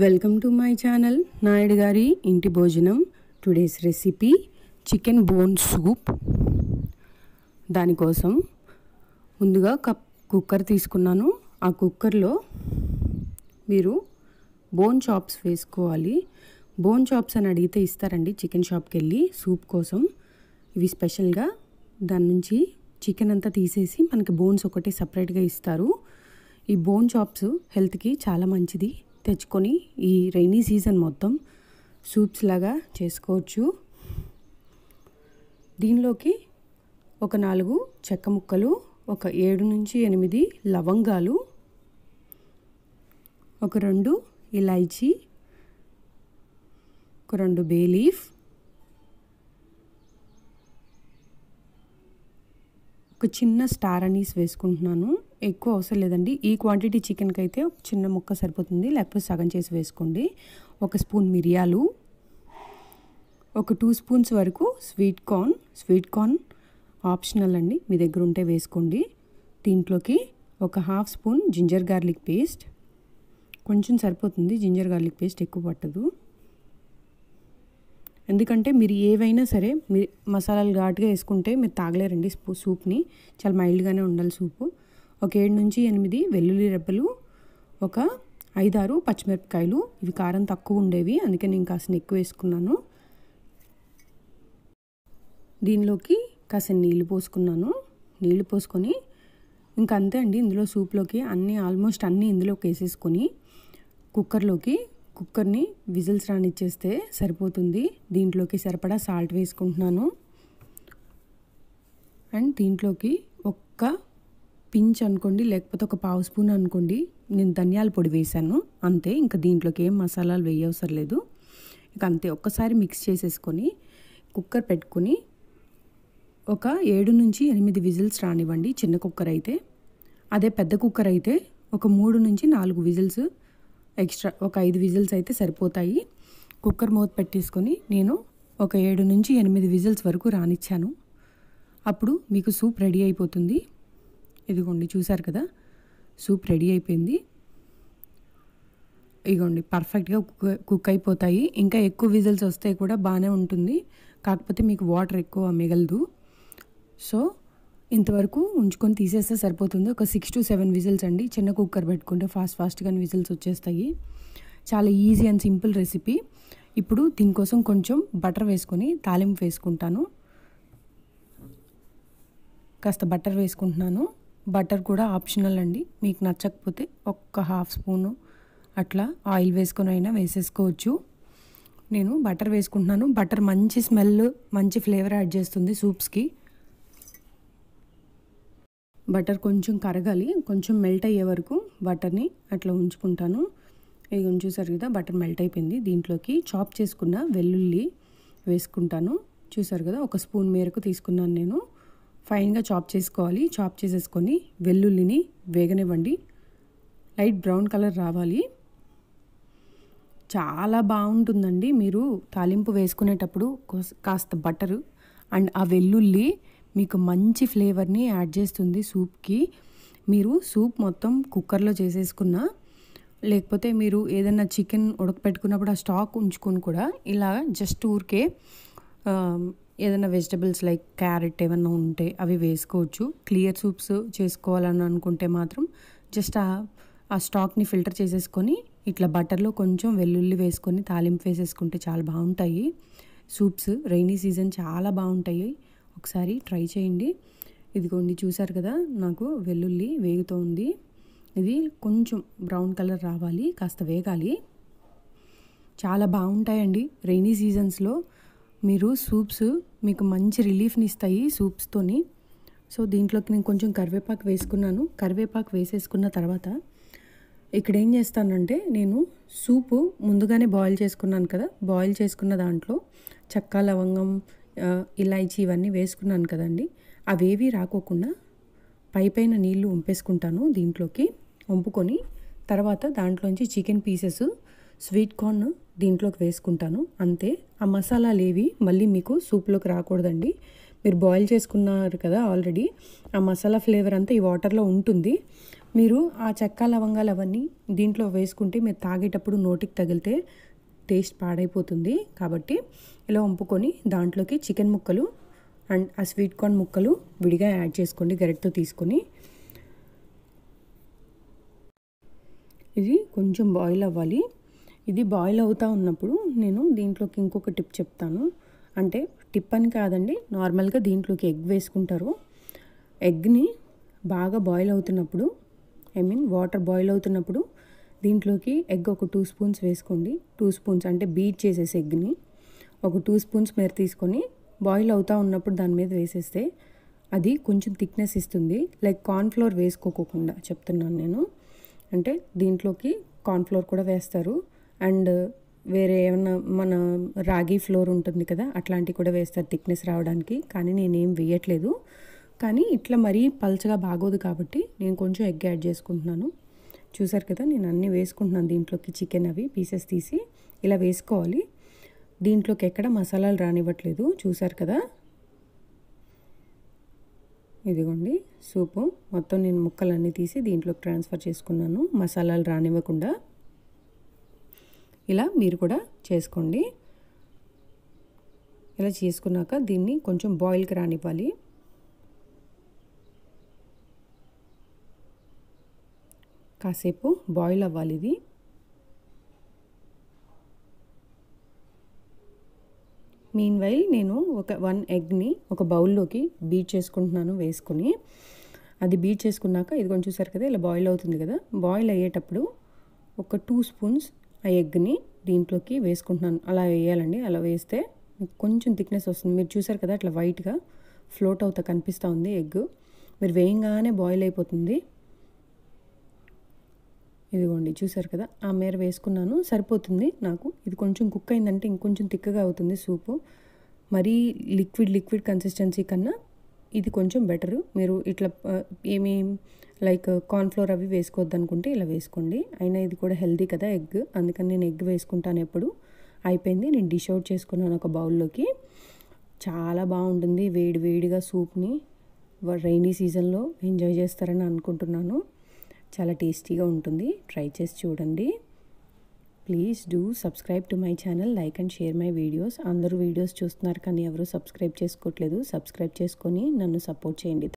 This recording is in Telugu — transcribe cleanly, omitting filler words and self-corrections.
Welcome to my channel Naidu గారి ఇంటి భోజనం. Today's recipe chicken bone soup. దానికోసం ముందుగా కుక్కర్ తీసుకున్నాను. ఆ కుక్కర్లో మీరు బోన్ చాప్స్ వేసుకోవాలి. బోన్ చాప్స్ అని అడిగితే ఇస్తారండి చికెన్ షాప్కి వెళ్ళి సూప్ కోసం. ఇవి స్పెషల్గా దాని నుంచి చికెన్ అంతా తీసేసి మనకి బోన్స్ ఒకటి సపరేట్గా ఇస్తారు. ఈ బోన్ చాప్స్ హెల్త్కి చాలా మంచిది. తెచ్చుకొని ఈ రైనీ సీజన్ మొత్తం సూప్స్ లాగా చేసుకోవచ్చు. దీనిలోకి ఒక 4 చెక్క ముక్కలు, ఒక 7 నుంచి 8 లవంగాలు, ఒక 2 ఇలాచీ, ఒక 2 బే లీఫ్, ఒక చిన్న స్టార్ అనీస్ వేసుకుంటున్నాను. ఎక్కువ అవసరం లేదండి. ఈ క్వాంటిటీ చికెన్కి అయితే ఒక చిన్న ముక్క సరిపోతుంది, లేకపోతే సగం చేసి వేసుకోండి. 1 స్పూన్ మిరియాలు, ఒక 2 స్పూన్స్ వరకు స్వీట్ కార్న్ ఆప్షనల్ అండి, మీ దగ్గర ఉంటే వేసుకోండి. దీంట్లోకి ఒక 1/2 స్పూన్ జింజర్ గార్లిక్ పేస్ట్, కొంచెం సరిపోతుంది. జింజర్ గార్లిక్ పేస్ట్ ఎక్కువ పట్టదు, ఎందుకంటే మీరు ఏవైనా సరే మీరు మసాలాలు ఘాటుగా వేసుకుంటే మీరు తాగలేరండి సూప్ని. చాలా మైల్డ్గానే ఉండాలి సూపు. ఒక 7 నుంచి 8 వెల్లుల్లి రెబ్బలు, ఒక 5-6 పచ్చిమిరపకాయలు. ఇవి కారం తక్కువ ఉండేవి, అందుకే నేను కాస్త ఎక్కువ వేసుకున్నాను. దీనిలోకి కాస్త నీళ్ళు పోసుకున్నాను. నీళ్ళు పోసుకొని ఇంకా అంతే అండి. ఇందులో సూప్లోకి ఆల్మోస్ట్ అన్నీ ఇందులోకి వేసేసుకొని కుక్కర్ని విజిల్స్ రానిచ్చేస్తే సరిపోతుంది. దీంట్లోకి సరిపడా సాల్ట్ వేసుకుంటున్నాను. అండ్ దీంట్లోకి ఒక్క పించ్ అనుకోండి, లేకపోతే ఒక 1/2 స్పూన్ అనుకోండి, నేను ధనియాల పొడి వేసాను అంతే. ఇంకా దీంట్లోకి ఏం మసాలాలు వేయవసరం లేదు. ఇక అంతే. ఒక్కసారి మిక్స్ చేసేసుకొని కుక్కర్ పెట్టుకొని ఒక 7 నుంచి 8 విజిల్స్ రానివ్వండి చిన్న కుక్కర్ అయితే. అదే పెద్ద కుక్కర్ అయితే ఒక 3 నుంచి 4 విజిల్స్ ఎక్స్ట్రా, ఒక 5 విజిల్స్ అయితే సరిపోతాయి. కుక్కర్ మూత పెట్టేసుకొని నేను ఒక 7 నుంచి 8 విజిల్స్ వరకు రానిచ్చాను. అప్పుడు మీకు సూప్ రెడీ అయిపోతుంది. ఇదిగోండి, చూసారు కదా, సూప్ రెడీ అయిపోయింది. ఇదిగోండి, పర్ఫెక్ట్గా కుక్ అయిపోతాయి. ఇంకా ఎక్కువ విజిల్స్ వస్తే కూడా బాగానే ఉంటుంది, కాకపోతే మీకు వాటర్ ఎక్కువ మిగలదు. సో ఇంతవరకు ఉంచుకొని తీసేస్తే సరిపోతుంది. ఒక 6 to 7 విజిల్స్ అండి. చిన్న కుక్కర్ పెట్టుకుంటే ఫాస్ట్గానే విజిల్స్ వచ్చేస్తాయి. చాలా ఈజీ అండ్ సింపుల్ రెసిపీ. ఇప్పుడు దీనికోసం కొంచెం బటర్ వేసుకొని తాలింపు వేసుకుంటాను. కాస్త బటర్ వేసుకుంటున్నాను. బటర్ కూడా ఆప్షనల్ అండి, మీకు నచ్చకపోతే ఒక్క 1/2 స్పూను అట్లా ఆయిల్ వేసుకొని అయినా వేసేసుకోవచ్చు. నేను బటర్ వేసుకుంటున్నాను. బటర్ మంచి స్మెల్, మంచి ఫ్లేవర్ యాడ్ చేస్తుంది సూప్స్కి. బటర్ కొంచెం కరగాలి, కొంచెం మెల్ట్ అయ్యే వరకు బటర్ని అట్లా ఉంచుకుంటాను. ఇది చూసారు కదా, బటర్ మెల్ట్ అయిపోయింది. దీంట్లోకి చాప్ చేసుకున్న వెల్లుల్లి వేసుకుంటాను. చూసారు కదా, 1 స్పూన్ మేరకు తీసుకున్నాను నేను. ఫైన్గా చాప్ చేసుకోవాలి. చాప్ చేసేసుకొని వెల్లుల్లిని వేగనివ్వండి. లైట్ బ్రౌన్ కలర్ రావాలి. చాలా బాగుంటుందండి. మీరు తాలింపు వేసుకునేటప్పుడు కాస్త బటరు అండ్ ఆ వెల్లుల్లి మీకు మంచి ఫ్లేవర్ని యాడ్ చేస్తుంది సూప్కి. మీరు సూప్ మొత్తం కుక్కర్లో చేసేసుకున్నా, లేకపోతే మీరు ఏదైనా చికెన్ ఉడకపెట్టుకున్నప్పుడు ఆ స్టాక్ ఉంచుకొని కూడా ఇలా జస్ట్ ఊరికే ఏదైనా వెజిటబుల్స్ లైక్ క్యారెట్ ఏమన్నా ఉంటే అవి వేసుకోవచ్చు. క్లియర్ సూప్స్ చేసుకోవాలని అనుకుంటే మాత్రం జస్ట్ ఆ స్టాక్ని ఫిల్టర్ చేసేసుకొని ఇట్లా బటర్లో కొంచెం వెల్లుల్లి వేసుకొని తాలింపు వేసేసుకుంటే చాలా బాగుంటాయి సూప్స్. రైనీ సీజన్ చాలా బాగుంటాయి. ఒకసారి ట్రై చేయండి. ఇదిగోండి, చూసారు కదా, నాకు వెల్లుల్లి వేగుతోంది. ఇది కొంచెం బ్రౌన్ కలర్ రావాలి, కాస్త వేగాలి. చాలా బాగుంటాయండి రైనీ సీజన్స్లో. మీరు సూప్స్ మీకు మంచి రిలీఫ్ని ఇస్తాయి సూప్స్తోని. సో దీంట్లోకి నేను కొంచెం కరివేపాకు వేసుకున్నాను. కరివేపాకు వేసేసుకున్న తర్వాత ఇక్కడ ఏం చేస్తానంటే, నేను సూపు ముందుగానే బాయిల్ చేసుకున్నాను కదా, బాయిల్ చేసుకున్న దాంట్లో చెక్క, లవంగం, ఇలాచీ ఇవన్నీ వేసుకున్నాను కదండి, అవేవి రాకోకుండా పైన నీళ్లు వంపేసుకుంటాను. దీంట్లోకి వంపుకొని తర్వాత దాంట్లోంచి చికెన్ పీసెస్, స్వీట్ కార్న్ దీంట్లోకి వేసుకుంటాను. అంతే. ఆ మసాలాలు ఏవి మళ్ళీ మీకు సూప్లోకి రాకూడదండి. మీరు బాయిల్ చేసుకున్నారు కదా ఆల్రెడీ, ఆ మసాలా ఫ్లేవర్ అంతా ఈ వాటర్లో ఉంటుంది. మీరు ఆ చెక్క లవంగాలు అవన్నీ దీంట్లో వేసుకుంటే మీరు తాగేటప్పుడు నోటికి తగిలితే టేస్ట్ పాడైపోతుంది. కాబట్టి ఇలా వంపుకొని దాంట్లోకి చికెన్ ముక్కలు అండ్ ఆ స్వీట్ కార్న్ ముక్కలు విడిగా యాడ్ చేసుకోండి గరిటెతో తీసుకొని. ఇది కొంచెం బాయిల్ అవ్వాలి. ఇది బాయిల్ అవుతూ ఉన్నప్పుడు నేను దీంట్లోకి ఇంకొక టిప్ చెప్తాను. అంటే టిప్ అని కాదండి, నార్మల్గా దీంట్లోకి ఎగ్ వేసుకుంటారు. ఎగ్ని బాగా బాయిల్ అవుతున్నప్పుడు, వాటర్ బాయిల్ అవుతున్నప్పుడు దీంట్లోకి ఎగ్ ఒక 2 స్పూన్స్ వేసుకోండి. 2 స్పూన్స్ అంటే బీట్ చేసేసి ఎగ్ని ఒక 2 స్పూన్స్ మేర తీసుకొని బాయిల్ అవుతూ ఉన్నప్పుడు దాని మీద వేసేస్తే అది కొంచెం థిక్నెస్ ఇస్తుంది. లైక్ కార్న్ఫ్లోర్ వేసుకోకుండా చెప్తున్నాను నేను. అంటే దీంట్లోకి కార్న్ఫ్లోర్ కూడా వేస్తారు అండ్ వేరే ఏమన్నా మన రాగి ఫ్లోర్ ఉంటుంది కదా, అట్లాంటివి కూడా వేస్తారు థిక్నెస్ రావడానికి. కానీ నేనేం వేయట్లేదు. కానీ ఇట్లా మరీ పల్చగా బాగోదు కాబట్టి నేను కొంచెం ఎగ్ యాడ్ చేసుకుంటున్నాను. చూసారు కదా, నేను అన్నీ వేసుకుంటున్నాను దీంట్లోకి. చికెన్ అవి పీసెస్ తీసి ఇలా వేసుకోవాలి. దీంట్లోకి ఎక్కడ మసాలాలు రానివ్వట్లేదు. చూసారు కదా, ఇదిగోండి సూపు మొత్తం నేను ముక్కలన్నీ తీసి దీంట్లోకి ట్రాన్స్ఫర్ చేసుకున్నాను, మసాలాలు రానివ్వకుండా. ఇలా మీరు కూడా చేసుకోండి. ఇలా చేసుకున్నాక దీన్ని కొంచెం బాయిల్కి రానివ్వాలి. కాసేపు బాయిల్ అవ్వాలి ఇది. మీన్వైల్ నేను ఒక 1 ఎగ్ని ఒక బౌల్లోకి బీట్ చేసుకుంటున్నాను వేసుకొని. అది బీట్ చేసుకున్నాక ఇది చూసారు కదా, ఇలా బాయిల్ అవుతుంది కదా. బాయిల్ అయ్యేటప్పుడు ఒక 2 స్పూన్స్ ఆ ఎగ్ని దీంట్లోకి వేసుకుంటున్నాను. అలా వేయాలండి. అలా వేస్తే కొంచెం థిక్నెస్ వస్తుంది. మీరు చూసారు కదా, అట్లా వైట్గా ఫ్లోట్ అవుతా కనిపిస్తూ ఉంది ఎగ్. మీరు వేయంగానే బాయిల్ అయిపోతుంది. ఇదిగోండి చూసారు కదా, ఆ మేర వేసుకున్నాను, సరిపోతుంది నాకు. ఇది కొంచెం కుక్ అయిందంటే ఇంకొంచెం థిక్గా అవుతుంది సూపు. మరీ లిక్విడ్ కన్సిస్టెన్సీ కన్నా ఇది కొంచెం బెటరు. మీరు ఇట్లా ఏమి లైక్ కార్న్ఫ్లోర్ అవి వేసుకోవద్దు అనుకుంటే ఇలా వేసుకోండి. అయినా ఇది కూడా హెల్దీ కదా ఎగ్, అందుకని నేను ఎగ్ వేసుకుంటాను ఎప్పుడు. అయిపోయింది, నేను డిష్ అవుట్ చేసుకున్నాను ఒక బౌల్లోకి. చాలా బాగుంటుంది వేడిగా సూప్ని. రైనీ సీజన్లో ఎంజాయ్ చేస్తారని అనుకుంటున్నాను. చాలా టేస్టీగా ఉంటుంది. ట్రై చేసి చూడండి. Please do subscribe to my channel, like and share my videos. అందరూ వీడియోస్ చూస్తున్నారు కానీ ఎవరు సబ్స్క్రైబ్ చేసుకోవట్లేదు. సబ్స్క్రైబ్ చేసుకొని నన్ను సపోర్ట్ చేయండి.